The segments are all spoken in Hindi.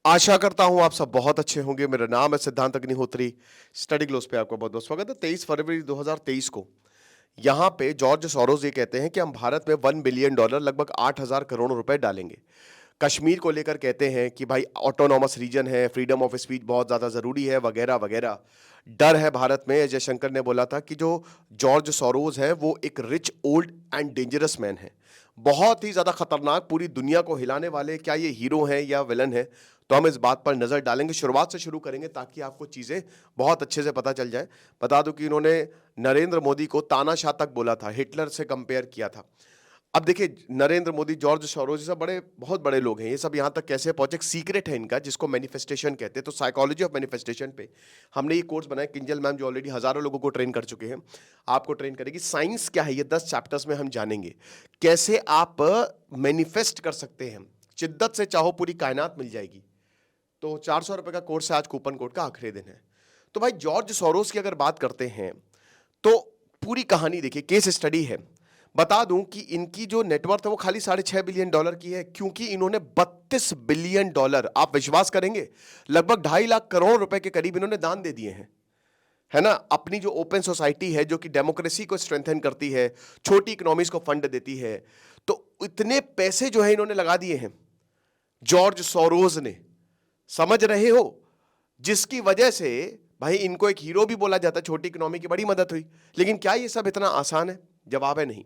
आशा करता हूं आप सब बहुत अच्छे होंगे। मेरा नाम है सिद्धांत अग्निहोत्री। स्टडी ग्लोस पे आपका बहुत बहुत स्वागत है। 23 फरवरी 2023 को यहां पे जॉर्ज सोरोस ये कहते हैं कि हम भारत में $1 बिलियन लगभग 8,000 करोड़ रुपए डालेंगे। कश्मीर को लेकर कहते हैं कि भाई ऑटोनॉमस रीजन है, फ्रीडम ऑफ स्पीच बहुत ज्यादा जरूरी है, वगैरह वगैरह। डर है भारत में। जयशंकर ने बोला था कि जो जॉर्ज सोरोस है वो एक rich old and dangerous man है, बहुत ही ज्यादा खतरनाक, पूरी दुनिया को हिलाने वाले। क्या ये हीरो हैं या विलन है, तो हम इस बात पर नजर डालेंगे। शुरुआत से शुरू करेंगे ताकि आपको चीजें बहुत अच्छे से पता चल जाए। बता दूं कि इन्होंने नरेंद्र मोदी को तानाशाह तक बोला था, हिटलर से कंपेयर किया था। अब देखिए, नरेंद्र मोदी, जॉर्ज सोरोस, ये सब बड़े बहुत बड़े लोग हैं। ये सब यहाँ तक कैसे पहुंचे, सीक्रेट है इनका, जिसको मैनिफेस्टेशन कहते हैं। तो साइकोलॉजी ऑफ मैनिफेस्टेशन पे हमने ये कोर्स बनाया। किंजल मैम जो ऑलरेडी हजारों लोगों को ट्रेन कर चुके हैं, आपको ट्रेन करेगी। साइंस क्या है ये 10 चैप्टर्स में हम जानेंगे। कैसे आप मैनिफेस्ट कर सकते हैं, शिद्दत से चाहो पूरी कायनात मिल जाएगी। तो 400 रुपए का कोर्स है, आज कूपन कोड का आखिरी दिन है। तो भाई जॉर्ज सोरोस की अगर बात करते हैं तो पूरी कहानी देखिए, केस स्टडी है। बता दूं कि इनकी जो नेटवर्थ है वो खाली $6.5 बिलियन की है, क्योंकि इन्होंने $32 बिलियन, आप विश्वास करेंगे, लगभग 2.5 लाख करोड़ रुपए के करीब इन्होंने दान दे दिए हैं, है ना। अपनी जो ओपन सोसाइटी है, जो कि डेमोक्रेसी को स्ट्रेंथन करती है, छोटी इकोनॉमीज को फंड देती है, तो इतने पैसे जो है इन्होंने लगा दिए हैं जॉर्ज सोरोस ने, समझ रहे हो, जिसकी वजह से भाई इनको एक हीरो भी बोला जाता है। छोटी इकोनॉमी की बड़ी मदद हुई। लेकिन क्या ये सब इतना आसान है? जवाब है नहीं।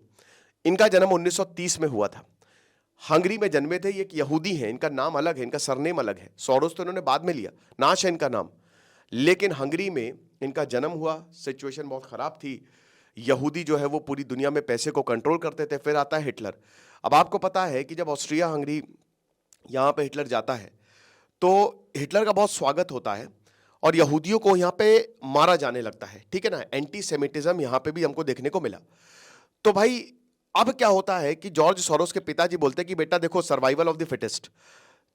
इनका जन्म 1930 में हुआ था। हंगरी में जन्मे थे। ये एक यहूदी हैं, इनका नाम अलग है, इनका सरनेम अलग है। सोरोस तो इन्होंने बाद में लिया, नाश है इनका नाम। लेकिन हंगरी में इनका जन्म हुआ। सिचुएशन बहुत खराब थी। यहूदी जो है वो पूरी दुनिया में पैसे को कंट्रोल करते थे। फिर आता है हिटलर। अब आपको पता है कि जब ऑस्ट्रिया हंगरी यहां पे हिटलर जाता है तो हिटलर का बहुत स्वागत होता है और यहूदियों को यहां पे मारा जाने लगता है, ठीक है ना। एंटी सेमिटिज्म यहां पे भी हमको देखने को मिला। तो भाई अब क्या होता है कि जॉर्ज सोरोस के पिताजी बोलते हैं कि बेटा देखो, survival of the fittest.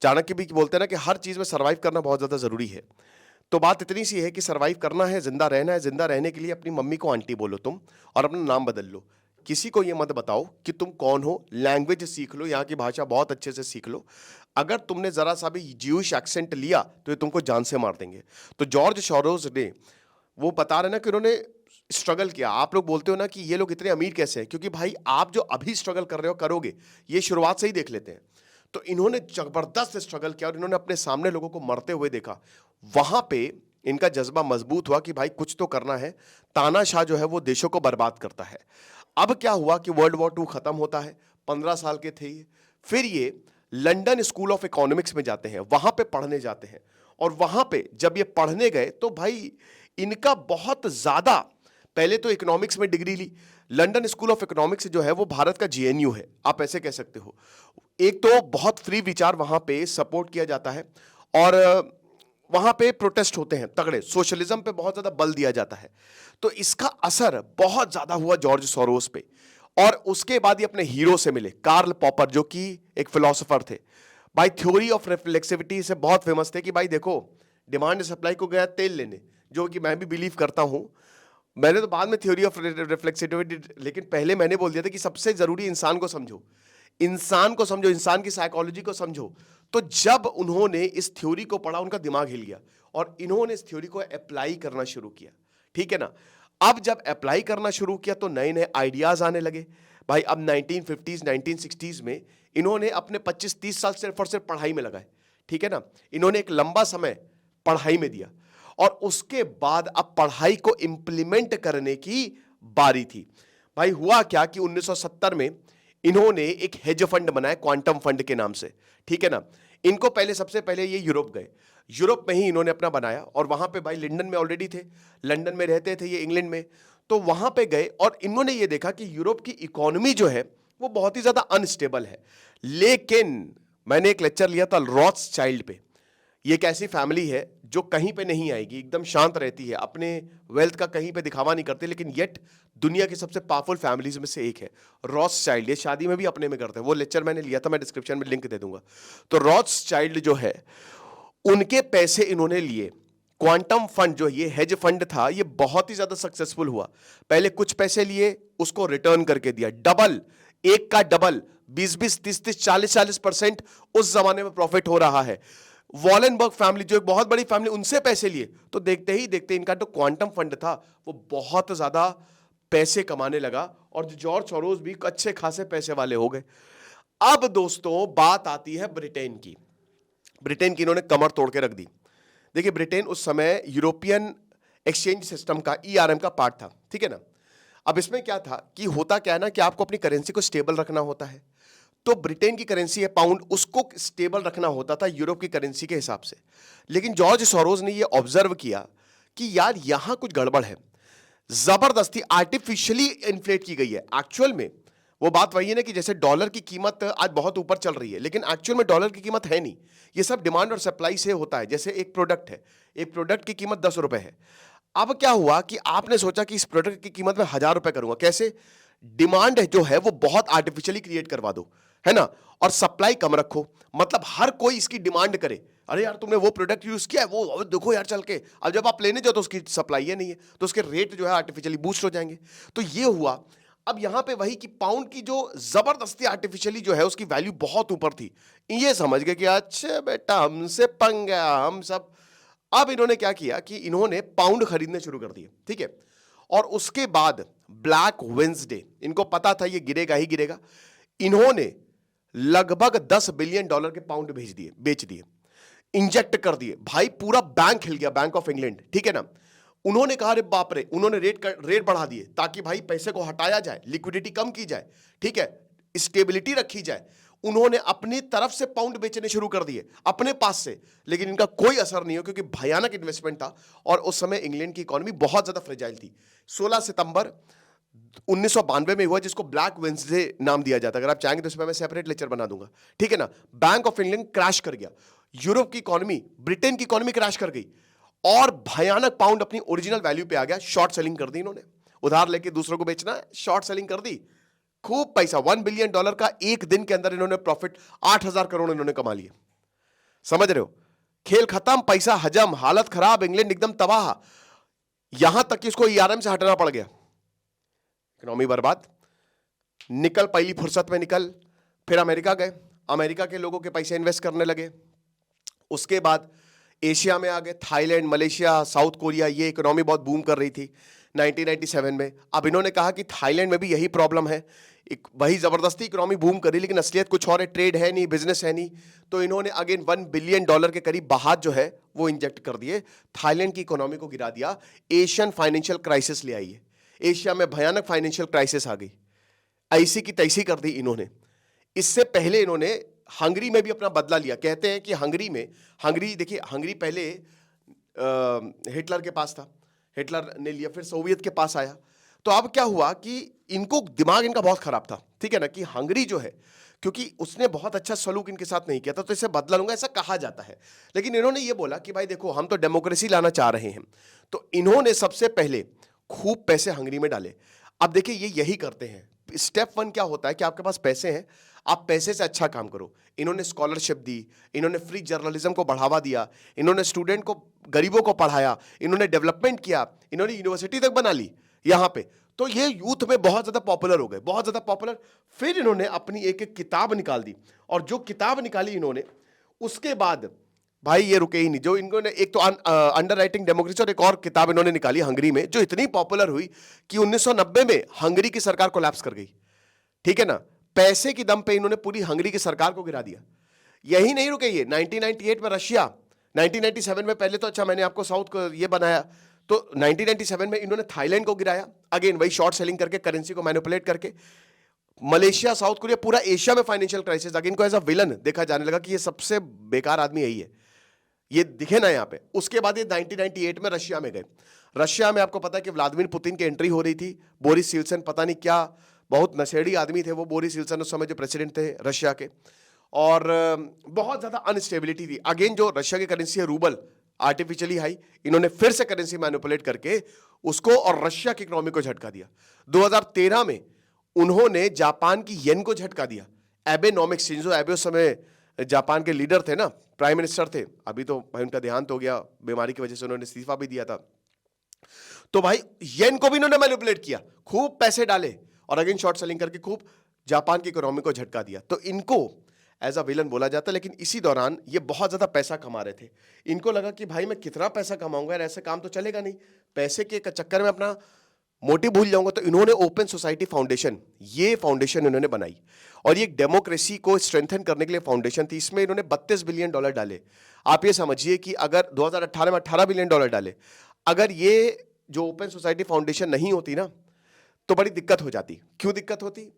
Chanakya भी बोलते हैं ना कि हर चीज में सर्वाइव करना बहुत ज्यादा जरूरी है। तो बात इतनी सी है कि सर्वाइव करना है, जिंदा रहना है। जिंदा रहने के लिए अपनी मम्मी को आंटी बोलो तुम, और अपना नाम बदल लो। किसी को ये मत बताओ कि तुम कौन हो। लैंग्वेज सीख लो, यहाँ की भाषा बहुत अच्छे से सीख लो। अगर तुमने जरा सा भी ज्यूइश एक्सेंट लिया तो ये तुमको जान से मार देंगे। तो जॉर्ज सोरोस ने, वो बता रहे ना कि उन्होंने स्ट्रगल किया। आप लोग बोलते हो ना कि ये लोग इतने अमीर कैसे हैं, क्योंकि भाई आप जो अभी स्ट्रगल कर रहे हो, करोगे, ये शुरुआत से ही देख लेते हैं। तो इन्होंने जबरदस्त स्ट्रगल किया और इन्होंने अपने सामने लोगों को मरते हुए देखा। वहां पे इनका जज्बा मजबूत हुआ कि भाई कुछ तो करना है। तानाशाह जो है वो देशों को बर्बाद करता है। अब क्या हुआ कि वर्ल्ड वॉर 2 खत्म होता है। 15 साल के थे ये। फिर ये लंदन स्कूल ऑफ इकोनॉमिक्स में जाते हैं, वहां पे पढ़ने जाते हैं। और वहां पे जब ये पढ़ने गए तो भाई इनका बहुत ज्यादा, पहले तो इकोनॉमिक्स में डिग्री ली। लंदन स्कूल ऑफ इकोनॉमिक्स जो है वो भारत का जेएनयू है, आप ऐसे कह सकते हो। एक तो बहुत फ्री विचार वहां पे सपोर्ट किया जाता है, और वहां पे प्रोटेस्ट होते हैं तगड़े। सोशलिज्म पे बहुत ज्यादा बल दिया जाता है। तो इसका असर बहुत ज्यादा हुआ जॉर्ज सोरोस पे। और उसके बाद ये अपने हीरो से मिले, कार्ल पॉपर, जो कि एक फिलोसोफर थे। भाई थ्योरी ऑफ रिफ्लेक्सिविटी से बहुत फेमस थे कि भाई देखो, डिमांड सप्लाई को गया तेल लेने, जो कि मैं भी बिलीव करता हूं। मैंने तो बाद में थ्योरी ऑफ रिफ्लेक्सिविटी, लेकिन पहले मैंने बोल दिया था कि सबसे जरूरी इंसान को समझो, इंसान को समझो, इंसान की साइकोलॉजी को समझो। तो जब उन्होंने इस थ्योरी को पढ़ा, उनका दिमाग हिल गया और इन्होंने इस थ्योरी को अप्लाई करना शुरू किया, ठीक है ना। अब जब अप्लाई करना शुरू किया तो नए नए आइडियाज आने लगे। भाई अब 1950s 1960s में इन्होंने अपने 25-30 साल सिर्फ और सिर्फ पढ़ाई में लगाए, ठीक है ना। इन्होंने एक लंबा समय पढ़ाई में दिया और उसके बाद अब पढ़ाई को इंप्लीमेंट करने की बारी थी। भाई हुआ क्या कि 1970 में इन्होंने एक हेज फंड बनाया, क्वांटम फंड के नाम से, ठीक है ना। इनको पहले, सबसे पहले ये यूरोप गए। यूरोप में ही इन्होंने अपना बनाया, और वहां पे भाई लंदन में ऑलरेडी थे, लंदन में रहते थे ये, इंग्लैंड में। तो वहां पे गए और इन्होंने ये देखा कि यूरोप की इकोनॉमी जो है वो बहुत ही ज्यादा अनस्टेबल है। लेकिन मैंने एक लेक्चर लिया था रॉथस्चाइल्ड पे। ये एक ऐसी फैमिली है जो कहीं पे नहीं आएगी, एकदम शांत रहती है, अपने वेल्थ का कहीं पे दिखावा नहीं करती, लेकिन येट दुनिया की सबसे पावरफुल फैमिलीज में से एक है रॉथस्चाइल्ड। ये शादी में भी अपने में करते हैं। वो लेक्चर मैंने लिया था, मैं डिस्क्रिप्शन में लिंक दे दूंगा। तो रॉथस्चाइल्ड जो है, उनके पैसे इन्होंने लिए। क्वांटम फंड जो ये हेज फंड था, ये बहुत ही ज्यादा सक्सेसफुल हुआ। पहले कुछ पैसे लिए, उसको रिटर्न करके दिया, डबल, एक का डबल, 20-20, 30-30, 40-40% उस जमाने में प्रॉफिट हो रहा है। वॉलेनबर्ग फैमिली जो एक बहुत बड़ी फैमिली, उनसे पैसे लिए, तो देखते ही देखते इनका जो क्वांटम फंड था वो बहुत ज्यादा पैसे कमाने लगा और जॉर्ज सोरोस भी अच्छे खासे पैसे वाले हो गए। अब दोस्तों बात आती है ब्रिटेन की। ब्रिटेन की इन्होंने कमर तोड़ के रख दी। देखिए ब्रिटेन उस समय यूरोपियन एक्सचेंज सिस्टम का ईआरएम का पार्ट था, ठीक है ना। अब इसमें क्या था कि होता क्या है ना कि आपको अपनी करेंसी को स्टेबल रखना होता है। तो ब्रिटेन की करेंसी है पाउंड, उसको स्टेबल रखना होता था यूरोप की करेंसी के हिसाब से। लेकिन जॉर्ज सोरोस ने यह ऑब्जर्व किया कि यार यहां कुछ गड़बड़ है, जबरदस्ती आर्टिफिशियली इन्फ्लेट की गई है। एक्चुअल में वो बात वही है ना कि जैसे डॉलर की कीमत आज बहुत ऊपर चल रही है, लेकिन एक्चुअल में डॉलर की कीमत है नहीं। ये सब डिमांड और सप्लाई से होता है। जैसे एक प्रोडक्ट है, एक प्रोडक्ट की कीमत 10 रुपए है। अब क्या हुआ कि आपने सोचा कि इस प्रोडक्ट की कीमत में 1000 रुपए करूंगा, कैसे? डिमांड जो है वो बहुत आर्टिफिशियली क्रिएट करवा दो, है ना, और सप्लाई कम रखो। मतलब हर कोई इसकी डिमांड करे, अरे यार तुमने वो प्रोडक्ट यूज किया है, वो देखो यार चल के। अब जब आप लेने जाओ तो उसकी सप्लाई है नहीं है, तो उसके रेट जो है आर्टिफिशियली बूस्ट हो जाएंगे। तो ये हुआ। अब यहां पे वही कि पाउंड की जो जबरदस्ती आर्टिफिशियली जो है उसकी वैल्यू बहुत ऊपर थी। ये समझ गए कि अच्छा बेटा हमसे पंगा, हम सब। अब इन्होंने क्या किया कि इन्होंने पाउंड खरीदने शुरू कर दिए, ठीक है। और उसके बाद ब्लैक वेंसडे, इनको पता था ये गिरेगा ही गिरेगा, इन्होंने लगभग 10 बिलियन डॉलर के पाउंड भेज दिए, बेच दिए, इंजेक्ट कर दिए। भाई पूरा बैंक हिल गया, बैंक ऑफ इंग्लैंड, ठीक है ना। उन्होंने कहा अरे बाप रे, उन्होंने रेट बढ़ा दिए ताकि भाई पैसे को हटाया जाए, लिक्विडिटी कम की जाए, ठीक है, स्टेबिलिटी रखी जाए। उन्होंने अपनी तरफ से पाउंड बेचने शुरू कर दिए अपने पास से, लेकिन इनका कोई असर नहीं हो क्योंकि भयानक इन्वेस्टमेंट था। और उस समय इंग्लैंड की इकोनॉमी बहुत ज्यादा फ्रेजाइल थी। 16 सितंबर 1992 में हुआ, जिसको ब्लैक वेंसडे नाम दिया जाता है। अगर आप चाहेंगे तो इस पर मैं सेपरेट लेक्चर बना दूंगा, ठीक है ना। बैंक ऑफ इंग्लैंड क्रैश कर गया, यूरोप की इकोनॉमी, ब्रिटेन की इकोनॉमी क्रैश कर गई, और भयानक पाउंड अपनी ओरिजिनल वैल्यू पे आ गया। शॉर्ट सेलिंग कर दी इन्होंने, उधार लेके दूसरों को बेचना है, शॉर्ट सेलिंग कर दी, खूब पैसा, $1 बिलियन का एक दिन के अंदर इन्होंने प्रॉफिट 8,000 करोड़ इन्होंने कमा लिए। समझ रहे हो? खेल खत्म, पैसा हजम, हालत खराब, इंग्लैंड एकदम तबाह। यहां तक कि इसको ईआरएम से हटना पड़ गया, इकोनॉमी बर्बाद। निकल पहली फुर्सत में निकल, फिर अमेरिका गए, अमेरिका के लोगों के पैसे इन्वेस्ट करने लगे। उसके बाद एशिया में आ गए, थाईलैंड, मलेशिया, साउथ कोरिया, ये इकोनॉमी बहुत बूम कर रही थी 1997 में। अब इन्होंने कहा कि थाईलैंड में भी यही प्रॉब्लम है, वही जबरदस्ती इकोनॉमी बूम करी, लेकिन असलियत कुछ और है, ट्रेड है नहीं, बिजनेस है नहीं। तो इन्होंने अगेन $1 बिलियन के करीब बाहर जो है वो इंजेक्ट कर दिए, थाईलैंड की इकोनॉमी को गिरा दिया। एशियन फाइनेंशियल क्राइसिस ले आई है, एशिया में भयानक फाइनेंशियल क्राइसिस आ गई, ऐसी की तैसी कर दी इन्होंने। इससे पहले इन्होंने हंगरी में भी अपना बदला लिया। कहते हैं कि हंगरी देखिए, हंगरी पहले हिटलर के पास था, हिटलर ने लिया, फिर सोवियत के पास आया। तो अब क्या हुआ कि इनको दिमाग इनका बहुत खराब था, ठीक है ना, कि हंगरी जो है, क्योंकि उसने बहुत अच्छा सलूक इनके साथ नहीं किया था, तो इसे बदला लूंगा, ऐसा कहा जाता है। लेकिन इन्होंने ये बोला कि भाई देखो हम तो डेमोक्रेसी लाना चाह रहे हैं, तो इन्होंने सबसे पहले खूब पैसे हंगरी में डाले। अब देखिए ये यही करते हैं। स्टेप 1 क्या होता है कि आपके पास पैसे हैं, आप पैसे से अच्छा काम करो। इन्होंने स्कॉलरशिप दी, इन्होंने फ्री जर्नलिज्म को बढ़ावा दिया, इन्होंने स्टूडेंट को, गरीबों को पढ़ाया, इन्होंने डेवलपमेंट किया, इन्होंने यूनिवर्सिटी तक बना ली यहां पे। तो ये यूथ में बहुत ज्यादा पॉपुलर हो गए, बहुत ज्यादा पॉपुलर। फिर इन्होंने अपनी एक एक किताब निकाल दी, और जो किताब निकाली इन्होंने, उसके बाद भाई ये रुके ही नहीं। जो इन्होंने एक तो अंडर राइटिंग डेमोक्रेसी, और एक और किताब इन्होंने निकाली हंगरी में, जो इतनी पॉपुलर हुई कि 1990 में हंगरी की सरकार कोलैप्स कर गई, ठीक है ना। पैसे की दम पे इन्होंने पूरी हंगरी की सरकार को गिरा दिया। यही नहीं रुके ये, 1998 में रशिया, 1997 में, पहले तो अच्छा मैंने आपको साउथ को ये बनाया, तो 1997 में इन्होंने थाईलैंड को गिराया, अगेन वही शॉर्ट सेलिंग करके, करेंसी को मैनिपुलेट करके। मलेशिया, साउथ कोरिया, पूरा एशिया में फाइनेंशियल क्राइसिस, अगेन इनको एज अ विलन देखा जाने लगा कि ये सबसे बेकार आदमी यही है, ये दिखे ना यहाँ पे। उसके बाद ये 1998 में रशिया में गए। रशिया में आपको पता है कि व्लादिमीर पुतिन की एंट्री हो रही थी, बोरिस येल्त्सिन पता नहीं क्या बहुत नशेड़ी आदमी थे वो, बोरिस येल्त्सिन उस समय जो प्रेसिडेंट थे रशिया के, और बहुत ज्यादा अनस्टेबिलिटी थी। अगेन जो रशिया की करेंसी है रूबल, आर्टिफिशियली हाई, इन्होंने फिर से करेंसी मैनिपुलेट करके उसको और रशिया की इकोनॉमी को झटका दिया। 2013 में उन्होंने जापान की येन को झटका दिया। एबेनॉमिक्स, शिंजो एबे उस समय जापान के लीडर थे ना, प्राइम मिनिस्टर थे, अभी तो भाई उनका देहांत हो गया बीमारी की वजह से, उन्होंने इस्तीफा भी दिया था। तो भाई येन को भी इन्होंने मैनिपुलेट किया, खूब पैसे डाले, और अगेन शॉर्ट सेलिंग करके खूब जापान की इकोनॉमी को झटका दिया। तो इनको एज अ विलन बोला जाता है, लेकिन इसी दौरान ये बहुत ज़्यादा पैसा कमा रहे थे। इनको लगा कि भाई मैं कितना पैसा कमाऊंगा यार, ऐसे काम तो चलेगा नहीं, पैसे के चक्कर में अपना मोटिव भूल जाऊंगा। तो इन्होंने ओपन सोसाइटी फाउंडेशन, ये फाउंडेशन इन्होंने बनाई, और ये डेमोक्रेसी को स्ट्रेंथन करने के लिए फाउंडेशन थी। इसमें इन्होंने $32 बिलियन डाले। आप ये समझिए कि अगर 2018 में $18 बिलियन डाले, अगर ये जो ओपन सोसाइटी फाउंडेशन नहीं होती ना, तो बड़ी दिक्कत हो जाती। क्यों दिक्कत होती?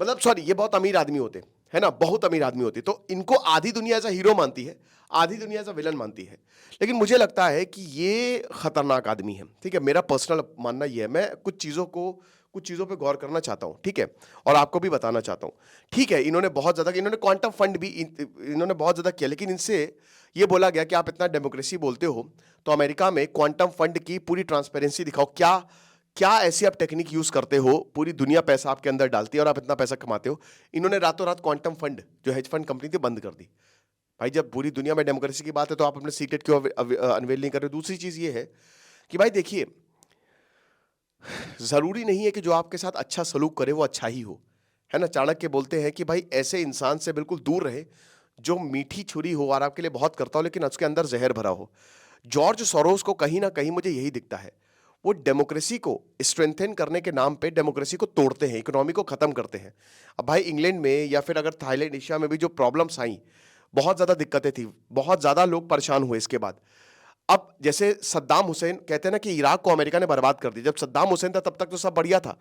मतलब सॉरी, ये बहुत अमीर आदमी होते, है ना, बहुत अमीर आदमी होते, तो इनको आधी दुनिया एज अ हीरो मानती है, आधी दुनिया एज अ विलन मानती है। लेकिन मुझे लगता है कि ये खतरनाक आदमी है, ठीक है, मेरा पर्सनल मानना ये है। मैं कुछ चीज़ों पे गौर करना चाहता हूँ, ठीक है, और आपको भी बताना चाहता हूँ। ठीक है, इन्होंने बहुत ज़्यादा, इन्होंने क्वांटम फंड भी इन्होंने बहुत ज़्यादा किया, लेकिन इनसे ये बोला गया कि आप इतना डेमोक्रेसी बोलते हो, तो अमेरिका में क्वांटम फंड की पूरी ट्रांसपेरेंसी दिखाओ। क्या क्या ऐसी आप टेक्निक यूज करते हो, पूरी दुनिया पैसा आपके अंदर डालती है और आप इतना पैसा कमाते हो। इन्होंने रातों रात क्वांटम फंड, जो हेज फंड कंपनी थी, बंद कर दी। भाई जब पूरी दुनिया में डेमोक्रेसी की बात है तो आप अपने सीक्रेट क्यों अनवेल नहीं कर रहे? दूसरी चीज ये है कि भाई देखिए, जरूरी नहीं है कि जो आपके साथ अच्छा सलूक करे वो अच्छा ही हो, है ना। चाणक्य बोलते हैं कि भाई ऐसे इंसान से बिल्कुल दूर रहे जो मीठी छुरी हो और आपके लिए बहुत करता हो लेकिन उसके अंदर जहर भरा हो। जॉर्ज सोरोस को कहीं ना कहीं मुझे यही दिखता है, वो डेमोक्रेसी को स्ट्रेंथन करने के नाम पे डेमोक्रेसी को तोड़ते हैं, इकोनॉमी को खत्म करते हैं। अब भाई इंग्लैंड में या फिर अगर थाईलैंड, एशिया में भी जो प्रॉब्लम्स आई, बहुत ज़्यादा दिक्कतें थी, बहुत ज़्यादा लोग परेशान हुए इसके बाद। अब जैसे सद्दाम हुसैन, कहते हैं ना कि इराक को अमेरिका ने बर्बाद कर दिया। जब सद्दाम हुसैन था तब तक तो सब बढ़िया था,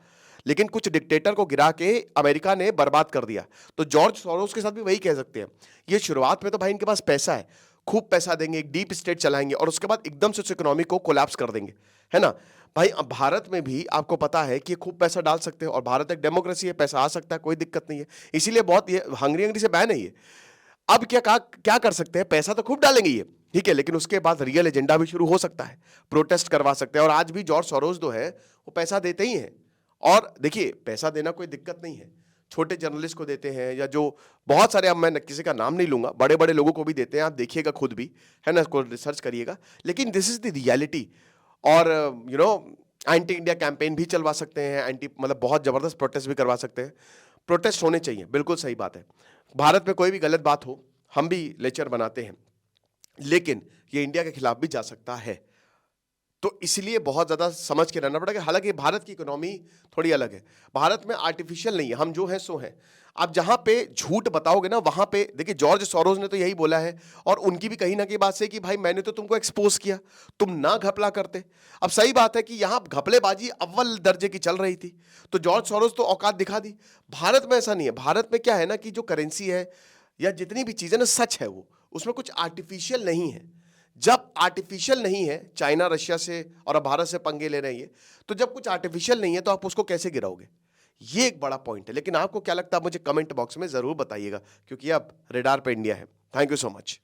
लेकिन कुछ डिक्टेटर को गिरा के अमेरिका ने बर्बाद कर दिया। तो जॉर्ज सोरोस के साथ भी वही कह सकते हैं। ये शुरुआत में तो भाई इनके पास पैसा है, खूब पैसा देंगे, एक डीप स्टेट चलाएंगे और उसके बाद एकदम से उस इकोनॉमी को कोलैप्स कर देंगे, है ना। भाई अब भारत में भी आपको पता है कि खूब पैसा डाल सकते हैं और भारत एक डेमोक्रेसी है, पैसा आ सकता है, कोई दिक्कत नहीं है। इसीलिए बहुत ये हंगरी हंगरी से बैन है ये। अब क्या कर सकते हैं, पैसा तो खूब डालेंगे ये, ठीक है, लेकिन उसके बाद रियल एजेंडा भी शुरू हो सकता है, प्रोटेस्ट करवा सकते हैं। और आज भी जॉर्ज सोरोस जो है वो पैसा देते ही हैं। और देखिए, पैसा देना कोई दिक्कत नहीं है, छोटे जर्नलिस्ट को देते हैं, या जो बहुत सारे, अब मैं किसी का नाम नहीं लूंगा, बड़े बड़े लोगों को भी देते हैं। आप देखिएगा खुद भी, है ना, इसको रिसर्च करिएगा। लेकिन दिस इज द रियलिटी। और एंटी इंडिया कैंपेन भी चलवा सकते हैं, एंटी मतलब बहुत जबरदस्त प्रोटेस्ट भी करवा सकते हैं। प्रोटेस्ट होने चाहिए, बिल्कुल सही बात है। भारत में कोई भी गलत बात हो, हम भी लेक्चर बनाते हैं, लेकिन ये इंडिया के खिलाफ भी जा सकता है। तो इसलिए बहुत ज्यादा समझ के रहना पड़ेगा। हालांकि भारत की इकोनॉमी थोड़ी अलग है, भारत में आर्टिफिशियल नहीं है, हम जो है सो है। आप जहां पे झूठ बताओगे ना, वहां पे देखिए, जॉर्ज सोरोस ने तो यही बोला है, और उनकी भी कहीं ना कहीं बात से कि भाई मैंने तो तुमको एक्सपोज किया, तुम ना घपला करते। अब सही बात है कि यहां घपलेबाजी अव्वल दर्जे की चल रही थी, तो जॉर्ज सोरोस तो औकात दिखा दी। भारत में ऐसा नहीं है। भारत में क्या है ना कि जो करेंसी है या जितनी भी चीजें ना, सच है वो, उसमें कुछ आर्टिफिशियल नहीं है। जब आर्टिफिशियल नहीं है, चाइना रशिया से और अब भारत से पंगे ले रही है, तो जब कुछ आर्टिफिशियल नहीं है तो आप उसको कैसे गिराओगे? ये एक बड़ा पॉइंट है। लेकिन आपको क्या लगता है, मुझे कमेंट बॉक्स में जरूर बताइएगा, क्योंकि अब रेडार पे इंडिया है। Thank you so much.